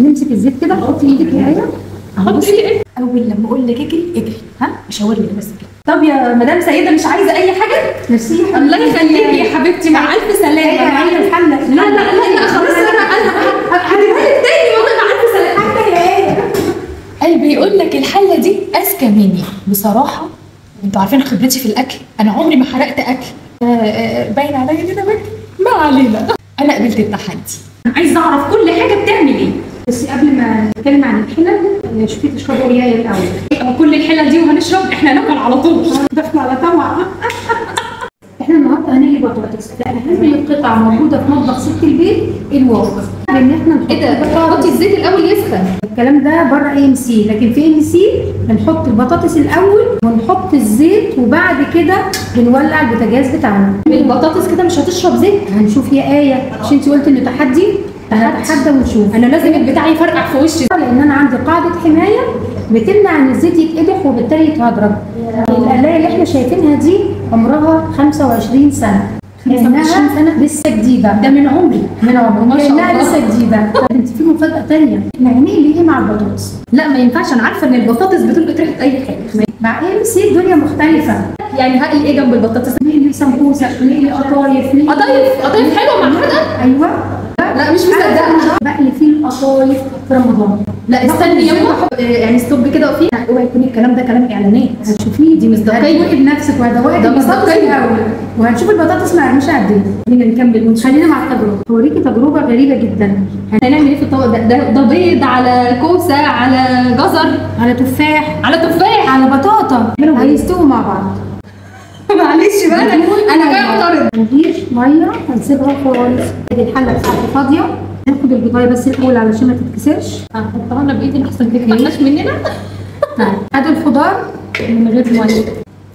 نمسك الزيت كده، حطي ايدك يا ايه. احط ايدي ايه؟ اول لما اقول لك اجري اجري، ها اشاور لك بس كده. طب يا مدام سيده مش عايزه اي حاجه؟ ميرسي يا الله يخليكي يا حبيبتي، مع الف سلامه. معايا الحله. لا لا لا لا خلاص، انا هجيبها لك تاني والله. مع الف سلامه يا ايه. قلبي يقول لك الحله دي اذكى مني بصراحه. انتوا عارفين خبرتي في الاكل، انا عمري ما حرقت اكل. باين عليا ان انا باكل. ما علينا، انا قبلت التحدي. انا عايزه اعرف كل حاجه بتعمل ايه. بس قبل ما نتكلم عن الحلل، شوفي تشربوا ايه الاول. كل الحلل دي وهنشرب؟ احنا هناكل على طول. داخله على طمع. احنا النهارده هنقلي بطاطس. اهم قطعه موجوده في مطبخ ست البيت الواقع، لان احنا نحط ايه ده؟ حطي الزيت الاول يسخن. الكلام ده بره اي ام سي، لكن في ام سي بنحط البطاطس الاول ونحط الزيت وبعد كده بنولع البوتاجاز بتاعنا. البطاطس كده مش هتشرب زيت؟ هنشوف يا ايه، مش انت قلت انه تحدي؟ هنتحدى ونشوف. انا لازم البتاع يفرقع في وشي، لان انا عندي قاعده حمايه بتمنع ان الزيت يتقدح وبالتالي يتهدرج. القلايه اللي احنا شايفينها دي عمرها 25 سنه. 25 سنه لسه جديده. ده من عمري. من عمري ما شاء الله. كانها لسه جديده. انت في مفاجاه ثانيه، احنا هنقلي ايه مع البطاطس؟ لا ما ينفعش، انا عارفه ان البطاطس بتلقط ريحه اي حاجه. مع ام سي الدنيا مختلفه. يعني هقلي ايه جنب البطاطس؟ نقلي سمبوسه، نقلي قطايف. قطايف حلوه مع حاجه؟ ايوه. لا مش مصدقه. بقلي فيه القطايف في رمضان. لا استني يما، يعني ستوب كده وقفي. اوعي يكون الكلام ده كلام اعلانات. هتشوفيه دي مصداقيه. هتوقي بنفسك وهدوقك ده البطاطس مصداقيه الاول، وهنشوف البطاطس مقرمشه قد ايه. خلينا نكمل ونشوف. خلينا مع التجربه. هوريكي تجربه غريبه جدا. هنعمل ايه في الطبق ده؟ ده بيض على كوسه على جزر على تفاح على تفاح على بطاطا هيستووا مع بعض. معلش بقى انا جاي اعترض. مفيش ميه، هنسيبها خالص. ادي الحله بتاعتي فاضيه. ناخد البيضايه بس الاول علشان ما تتكسرش. هحطها انا بايدي لحسن ما تطلعش مننا. ادي الخضار من غير ميه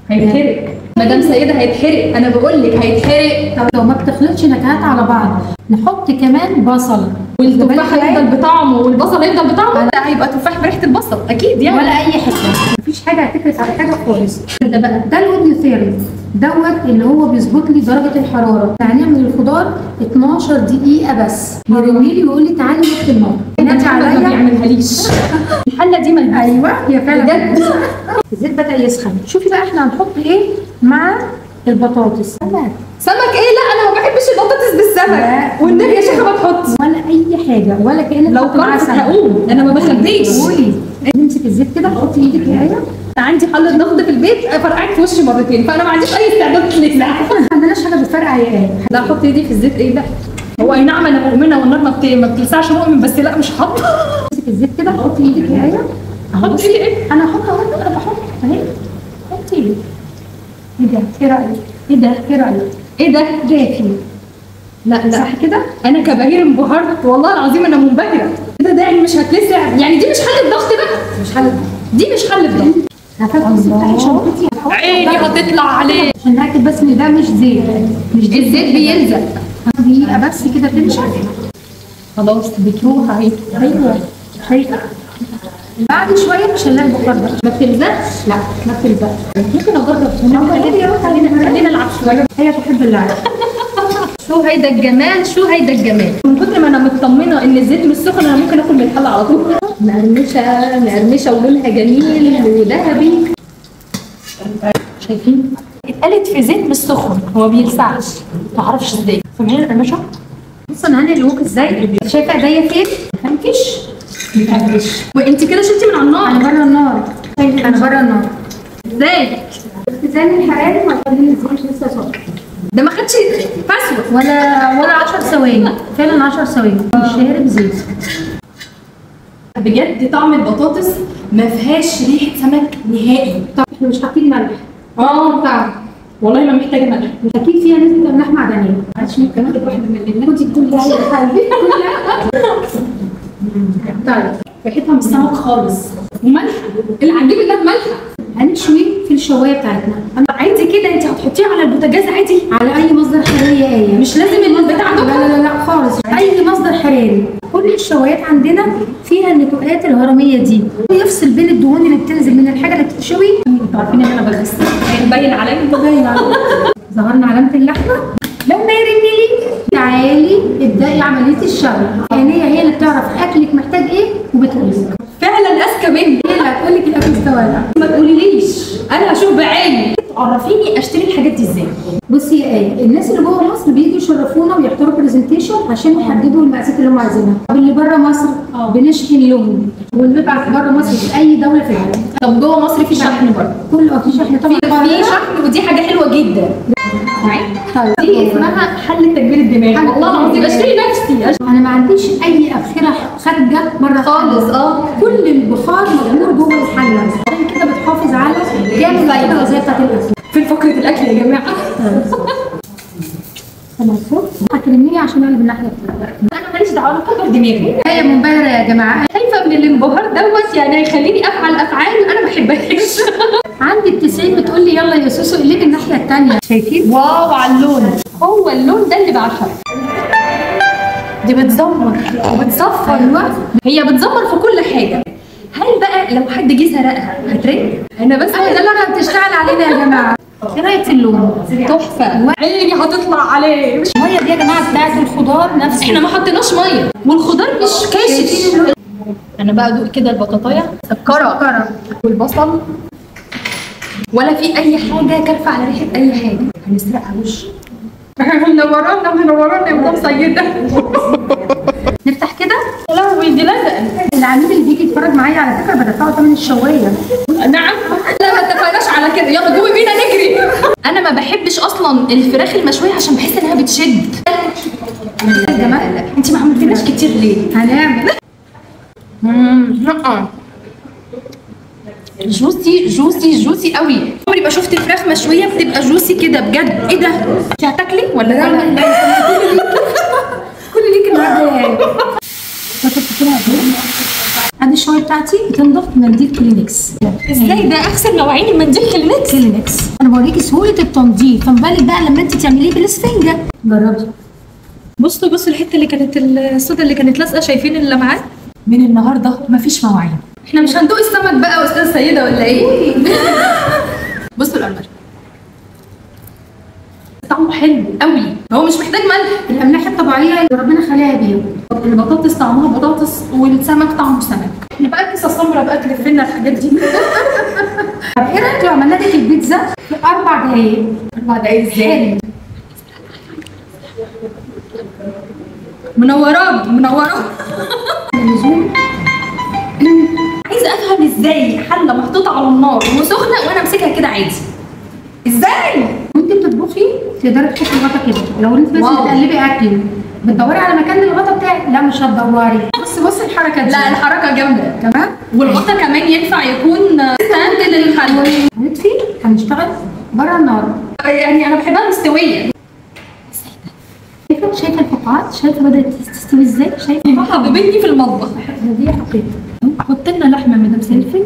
هيتحرق. مدام سيده هيتحرق، انا بقول لك هيتحرق. طب لو ما بتخلطش نكهات على بعض نحط كمان بصل. والتفاح هيفضل بطعمه والبصل هيفضل بطعمه. لا هيبقى تفاح بريحه البصل اكيد يعني. ولا اي حاجه، مفيش حاجه هتكرس على حاجه خالص. ده بقى ده الودن ثيري دوت اللي هو بيظبط لي درجه الحراره. هنعمل الخضار 12 دقيقه بس. يرن لي ويقول لي تعالي وقت النار. نادي عليا ما بيعملهاليش. الحله دي ملبوسه. ايوه هي فعلا بجد. الزيت بدا يسخن. شوفي بقى احنا هنحط ايه مع البطاطس. سمك ايه؟ لا انا ما بحبش البطاطس بالسمك. والنبي يا شيخه ما تحطي ولا اي حاجه ولا كانك لو كرفت هقوم. انا ما بخبيش. قولي. نمسك الزيت كده، حطي ايدك يا ايه. عندي حله ضغط في البيت فرقعت في وشي مرتين، فانا ما عنديش اي استعداد للساعه. ما عندناش حاجه بتفرقع يا ايه. لا احط ايدي في الزيت ايه؟ لا هو اي نعم انا مؤمنه والنار ما بتلسعش مؤمن، بس لا مش هحط. امسك الزيت كده، حطي ايدك يا ايه. احط ايدي ايه؟ انا هحط اهو. انا بحط اهي. حطي ايدك. ايه ده؟ ايه رايك؟ ايه ده؟ ايه رايك؟ ايه ده؟ جافي. لا صح كده؟ انا كبهير انبهرت والله العظيم. انا منبهره. كده ده يعني مش هتلسع؟ يعني دي مش حل الضغط بقى؟ مش حل. دي مش حل الضغط. هفتحي شنطتي. عيني هتطلع عليه. عشان ناكد بس ان ده مش زيت. مش زيت. الزيت بيلزق. دقيقه بس كده تنشف. خلاص بتروح اهي. ايوه شايفه. بعد شويه مش هنلاقي البخار ده. ما بتلزقش؟ لا ما بتلزقش. ممكن اجرب. خلينا نلعب شويه. هي تحب اللعب. شو هيدا الجمال، شو هيدا الجمال. من كتر ما انا مطمنه ان الزيت مش سخن انا ممكن اكل من الحله على طول. مقرمشه مقرمشه ولونها جميل وذهبي. شايفين؟ اتقلت في زيت مش سخن، هو ما بيلسعش. ما اعرفش ازاي. سامعين القرمشه؟ بص انا هنقلوك ازاي. شايفه ايديا فين؟ مفنكش. مقرمش. وانت كده شلتي من على النار. انا بره النار. انا بره النار. ازاي؟ اختزال الحراري وهيخلي الزيت لسه سخن. ده ما خدش فسوه ولا 10 ثواني. فعلا 10 ثواني. مش شارب زيت. بجد طعم البطاطس ما فيهاش ريحه سمك نهائي. طب احنا مش حاطين ملح. طعم والله ما محتاجه ملح. اكيد فيها نسبه املاح معدنيه. معلش ممكن اخد واحده من اللي خدي كل حاجه. طيب ريحتها مش سمك خالص وملح. العجيب ده ملح. هنشوي في الشوايه بتاعتنا. عادي كده انت هتحطيه على البوتاجاز عادي على اي مصدر حراري يا ايه. مش لازم البتاع ده. لا خالص. اي مصدر حراري. كل الشوايات عندنا فيها النتوءات الهرميه دي يفصل بين الدهون اللي بتنزل من الحاجه اللي بتتشوي. انتوا عارفين ان انا بغسل باين عليا. ظهرنا علامه اللحمه. لما يرن لي تعالي ابدأي عملية الشوي، يعني هي اللي بتعرف اكلك محتاج ايه وبتقول لك. فعلا اذكى مني. هي اللي هتقول لك الاكل استوى ولا لا. ما تقوليليش، انا هشوف بعيني. عرفيني اشتري الحاجات دي ازاي. بصي يا ايه، الناس اللي جوه مصر بييجوا يشرفونا ويحضروا برزنتيشن عشان يحددوا المقاسات اللي هم عايزينها. طب اللي بره مصر بنشحن لهم ونبعت بره مصر في اي دوله في العالم. طب جوه مصر في شحن برضه؟ كل في شحن طبعا. في شحن، ودي حاجه حلوه جدا. طيب دي اسمها حل تكبير الدماغ. والله العظيم اشتري نفسي. انا ما عنديش اي ابخره خارجه بره خالص. كل البخار موجود جوه الحله، عشان كده بتحافظ على كامل الفايده الغذائيه بتاعت الاكل. فين فقره الاكل يا جماعه؟ هتكلميني عشان انا بالناحيه الثانيه. انا ماليش دعوه، انا كبر دماغي. هي منبهره يا جماعه. خايفه من الانبهار دوت، يعني هيخليني افعل افعال انا ما بحبهاش. عندي ابتسام بتقول لي يلا يا سوسو قلبي الناحيه الثانيه. شايفين؟ واو على اللون، هو اللون ده اللي بعشقه. دي بتزمر وبتصفر. ايوه هي بتزمر في كل حاجه. هل بقى لو حد جه سرقها هترن؟ انا بس ده اللي انا بتشتغل علينا يا جماعه. ايه رايك في اللون؟ تحفه، عيني هتطلع عليه. الميه دي يا جماعه بتاعت الخضار نفسه، احنا ما حطيناش ميه والخضار مش كاشف. انا بقى ادوق كده البطاطايه مسكره والبصل، ولا في اي حاجه كارفه على ريحه اي حاجه. هنسرقها وش. منورانا يا مدام سيده. نفتح كده. يا لهوي دي لزقه. العميل اللي بيجي يتفرج معايا على فكره بدفعه ثمن الشوايه. نعم. لا ما اتفقناش على كده. يلا قومي بينا نجري. انا ما بحبش اصلا الفراخ المشويه عشان بحس انها بتشد. يا جماعه انت ما عملتيناش كتير ليه؟ هنعمل لا جوسي جوسي جوسي قوي. عمري ما شفت فراخ مشويه بتبقى جوسي كده بجد. ايه ده؟ انت هتاكلي ولا لا؟ كل ليك النهارده يعني. ادي الشوايه بتاعتي بتنضف بمنديل كلينكس. ازاي ده اغسل نوعين المنديل كلينكس؟ انا بوريكي سهوله التنظيف، فما بالك بقى لما انت تعمليه بالاسفنجه. جربي. بصوا الحته اللي كانت الصودا اللي كانت لازقه، شايفين اللمعات؟ من النهارده مفيش مواعين. احنا مش هندوق السمك بقى استاذ سيده ولا ايه؟ بصوا القمر طعمه حلو قوي، هو مش محتاج ملح. الاملاح الطبيعيه اللي ربنا خلقها بيها. البطاطس طعمها بطاطس والسمك طعمه سمك. احنا بقى كيسه سمره بقى تلفلنا الحاجات دي. طب ايه رايك لو عملنا لك البيتزا في 4 دقايق؟ 4 دقايق ازاي؟ منورات اللزوم. عايزه افهم ازاي حله محطوطه على النار وسخنه وانا امسكها كده عادي. ازاي؟ ممكن تطبخي تقدري تحطي الغطا كده. لو انت بس بتقلبي اكل بتدوري على مكان للغطا بتاعك، لا مش هتدوري. بصي الحركه دي. لا الحركه جامده تمام. والغطا كمان ينفع يكون ستاند للحله. هنطفي، هنشتغل بره النار. يعني انا بحبها مستويه. شايفه الفقاعات؟ شايفه بدات تستوي ازاي؟ شايفه حبيبتي في المطبخ. دي حقيقه. حط لنا لحمه مدام سيلفي.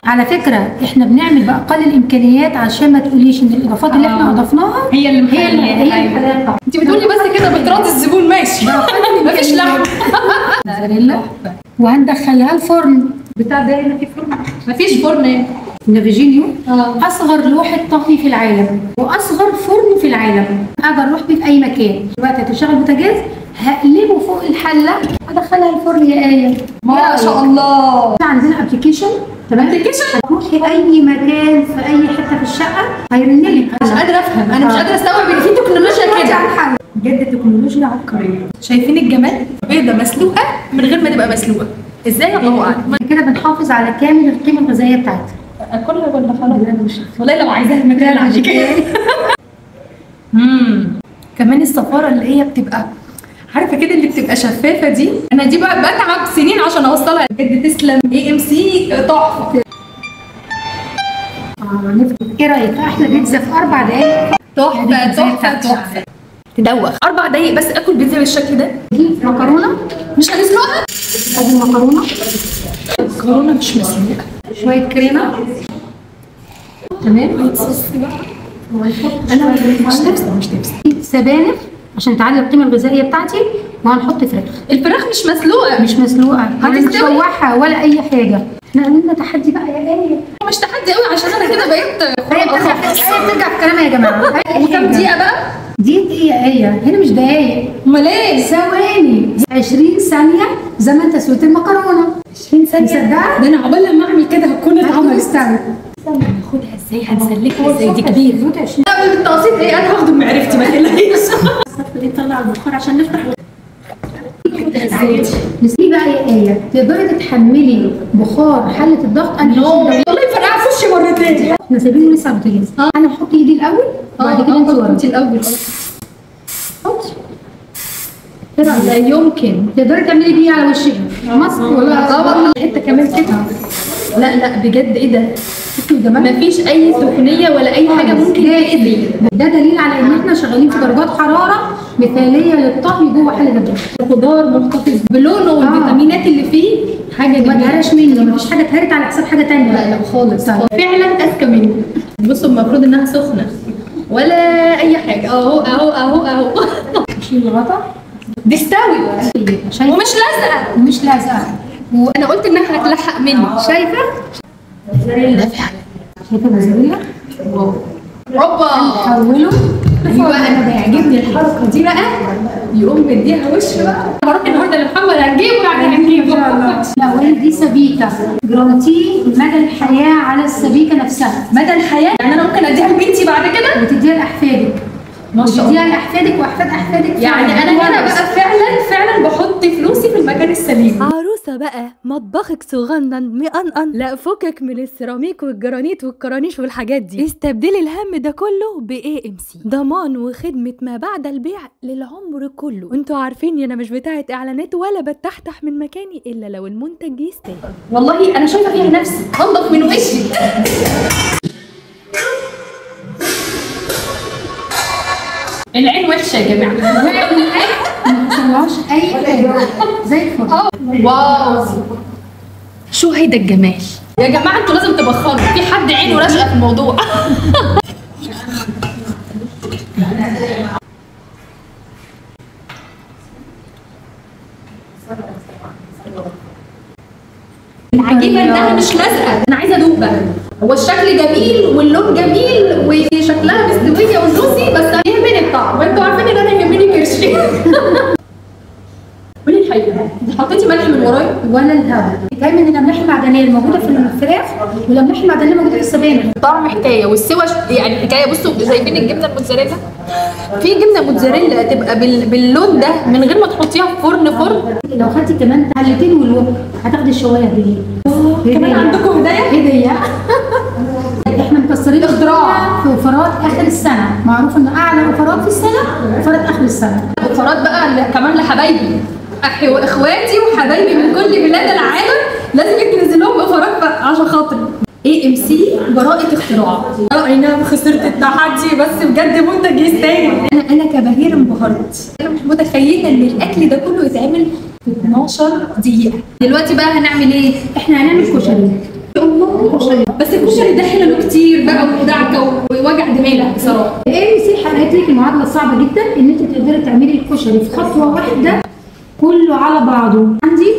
على فكره احنا بنعمل باقل الامكانيات عشان ما تقوليش ان الاضافات اللي احنا اضفناها هي اللي محليه الطعم. انت بتقولي بس كده بتراضي الزبون ماشي. مفيش لحمه. موزاريلا. وهندخلها الفرن. بتاع ده هنا في فرن؟ مفيش فرن. نافيجينيو اصغر لوحه طهي في العالم واصغر فرن في العالم. اقدر اروح بيه في اي مكان. دلوقتي هتشتغل بوتاجاز، هقلبه فوق الحله ادخلها الفرن يا ايه. ما شاء الله. عندنا ابلكيشن. تمام. ابلكيشن هتروحي اي مكان في اي حته في الشقه هيرن لك. مش قادره افهم، انا مش قادره استوعب ان في تكنولوجيا كده. بجد تكنولوجيا عبقريه. شايفين الجمال؟ بيضه مسلوقه من غير ما تبقى مسلوقه. ازاي الله اعلم. كده بنحافظ على كامل القيمه الغذائيه بتاعتها. اكلها ولا خلاص؟ انا مش والله لو عايزاها المكان عندي كده. كمان الصفاره اللي هي بتبقى عارفه كده اللي بتبقى شفافه دي، انا دي بقى بتعب سنين عشان اوصلها. بجد تسلم AMC تحفه. ايه رايك؟ احلى بيتزا في 4 دقايق. تحفه. تدوخ 4 دقايق بس اكل بيتزا بالشكل ده. دي مكرونه مش هنسلقها. ادي المكرونه. المكرونه مش مسلوقه. شويه كريمه. تمام. انا مش نفسي سبانخ عشان تعلي القيمه الغذائيه بتاعتي، وهنحط فراخ. الفراخ مش مسلوقه. مش مسلوقه. هتستوي؟ هنشوحها ولا اي حاجه. احنا عملنا تحدي بقى يا ايه. مش تحدي قوي عشان انا كده بقيت هي بترجع في كلامها يا جماعه. وكم دقيقه بقى؟ دي ايه يا ايه؟ هنا مش دقايق، امال ايه؟ ثواني. 20 ثانيه زمن تسويه المكرونه. 20 ثانيه؟ مصدقه؟ ده انا عقبال لما اعمل كده هتكون هتكون استوت. هناخدها ازاي؟ هنسلكها ازاي؟ دي كبيره. لا بالتقسيط ايه؟ انا هاخده بمعرفتي ما تقلقيش. نطلع البخار عشان نفتح. نسيب بقى يا ايه، تقدري تتحملي بخار حله الضغط؟ انا والله فرقعه في وشي مرتين. احنا سايبينه لسه على البوتاجاز. انا هحط ايدي الاول وبعد كده انت ورا. انت الاول. حطي. لا يمكن. تقدري تعملي بيه على وشك ماسك ولا حته كمان كده. لا بجد ايه ده؟ ما مفيش اي سخونيه ولا اي حاجه ممكن تاذي. ده دليل على ان احنا شغالين في درجات حراره مثاليه للطهي جوه حله الضغط. الخضار محتفظ بلونه والفيتامينات اللي فيه حاجه ما اتهرش مني، مفيش حاجه اتهرت على حساب حاجه ثانيه. لا خالص. فعلا اذكى مني. بصوا المفروض انها سخنه ولا اي حاجه. اهو شيل الغطا. دي استوت ومش لازقه. ومش لازقه. وانا قلت انها هتلحق مني. شايفه؟ موزاريلا. شايفه موزاريلا؟ اوبا حوله. ايوه انا بيعجبني الحركه دي بقى. يقوم مديها وش بقى. بروح النهارده لمحمد هنجيبه يعني هنجيبه. لا وهي دي سبيكه جرانتيه مدى الحياه على السبيكه نفسها. مدى الحياه يعني انا ممكن اديها لبنتي بعد كده وتديها لاحفادك. وتديها لاحفادك واحفاد احفادك. يعني انا هنا بقى فعلا بحط فلوسي في المكان السليم. عروسة بقى مطبخك صغنن مقنقن، لا فكك من السيراميك والجرانيت والكرانيش والحاجات دي، استبدلي الهم ده كله بAMC، ضمان وخدمة ما بعد البيع للعمر كله. وانتوا عارفين انا مش بتاعة اعلانات ولا بتحتح من مكاني الا لو المنتج يستاهل. والله انا شايفه فيها نفسي انضف من وشي. العين وحشه يا جماعه. ما حصلهاش اي حاجه زي الفل. واو شو هيدا الجمال يا جماعه. انتوا لازم تبخروا. في حد عينه راشقه في الموضوع. العجيبه انها مش لازقه. انا عايزه ادوق بقى. هو الشكل جميل واللون جميل وشكلها مستويه ونوسي، بس يهمني الطعم. وانتوا عارفين ان انا يهمني كرشي. قولي الحقيقه، انت حطيتي ملح من ورايا ولا الهواء. دايما الاملاح المعدنيه الموجوده في الفراخ والاملاح المعدنيه موجوده في السبانخ. طعم حكايه والسوى يعني حكايه. بصوا شايفين الجبنه الموتزاريلا؟ في جبنه موتزاريلا تبقى باللون ده من غير ما تحطيها في فرن. لو خدتي كمان حلتين والوك هتاخدي الشوايه دي. كمان عندكم هديه؟ احنا مكسرين اختراع في اوفرات اخر السنه. معروف ان اعلى اوفرات في السنه اوفرات اخر السنه. اوفرات بقى كمان لحبايبي واخواتي وحبايبي من كل بلاد العالم. لازم تنزل لهم اوفرات بقى عشان خاطري. AMC براءة اختراع. اي نعم خسرت التحدي بس بجد منتج يستاهل. انا كبهير انبهرت. انا مش متخيله ان الاكل ده كله يتعمل في 12 دقيقه. دلوقتي بقى هنعمل ايه؟ احنا هنعمل كشري. الله. بس الكشري ده حلو كتير بقى ودعكه ووجع دماغ بصراحه. AMC حلقت لك المعادله الصعبه جدا ان انت تقدري تعملي الكشري في خطوه واحده كله على بعضه. عندي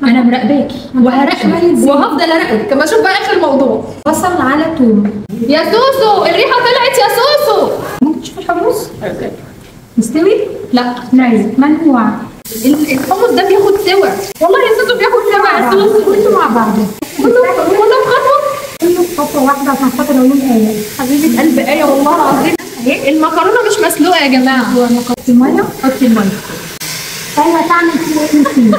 انا مراقباكي وهراقبك وهفضل اراقبك. اما اشوف بقى اخر الموضوع. بصل على توم. يا سوسو الريحه طلعت يا سوسو. ممكن تشوفي الحمص؟ مستوي؟ لا نعم منقوع. الحمص ده بياخد سوا. والله يا سوسو بياخد سوا يا سوسو. كله مع بعضه. كله بخطوه. كله خطوه واحده عشان خاطر عيون ايه. حبيبه قلب ايه والله العظيم. اهي المكرونه مش مسلوقه يا جماعه. حطي الميه. حطي الميه. ايوه تعمل فيه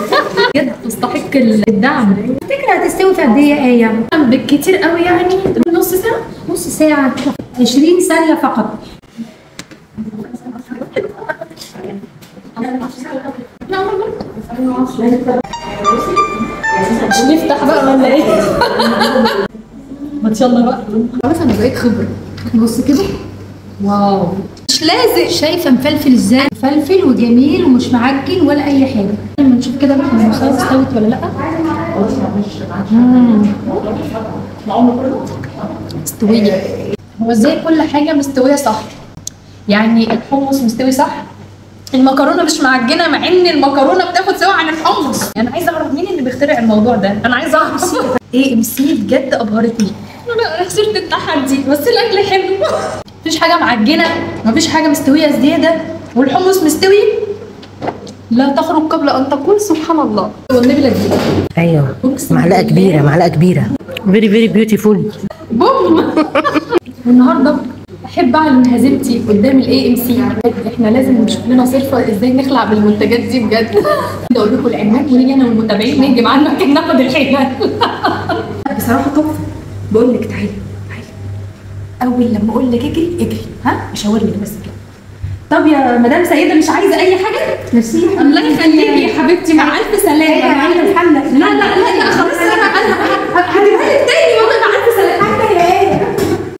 بجد تستحق الدعم. تفتكري هتستوي في قد ايه يا ايه؟ بالكتير قوي يعني نص ساعه. نص ساعه. 20 ثانيه فقط. مش نفتح بقى ولا ايه؟ ما شاء الله بقى. خلاص انا بقيت خبره. بص كده. واو مش لازق. شايفه مفلفل ازاي؟ مفلفل وجميل ومش معجن ولا اي حاجه. نشوف كده بقى المصاصه استوت ولا لا. مستويه. هو ازاي كل حاجه مستويه صح؟ يعني الحمص مستوي صح، المكرونه مش معجنه مع ان المكرونه بتاخد سوا عن الحمص. انا عايزه اعرف مين اللي بيخترع الموضوع ده. انا عايزه اعرف. AMC بجد ابهرتني. انا خسرت التحدي بس الاكل حلو. مفيش حاجه معجنه، مفيش حاجه مستويه زياده، والحمص مستوي. لا تخرج قبل ان تقول سبحان الله. والنبي لا تجيب. ايوه معلقه كبيره، معلقه كبيره. فيري فيري بيوتيفول. بوم. والنهارده احب اعلن هزيمتي قدام الاي ام سي. احنا لازم نشوف لنا صرفه ازاي نخلع بالمنتجات دي بجد. اقول لكم العنوان ونيجي انا والمتابعين نهجم عنه كده ناخد الحلال. بصراحه تحفه. بقول لك تعالي تعالي، اول لما اقول لك اجري اجري، ها اشاور لك بس كده. طب يا مدام سيده مش عايزه اي حاجه؟ ميرسي يا الله يخليكي يا حبيبتي، مع الف سلامه. معايا الحله. لا خلاص انا هجيبها لك تاني.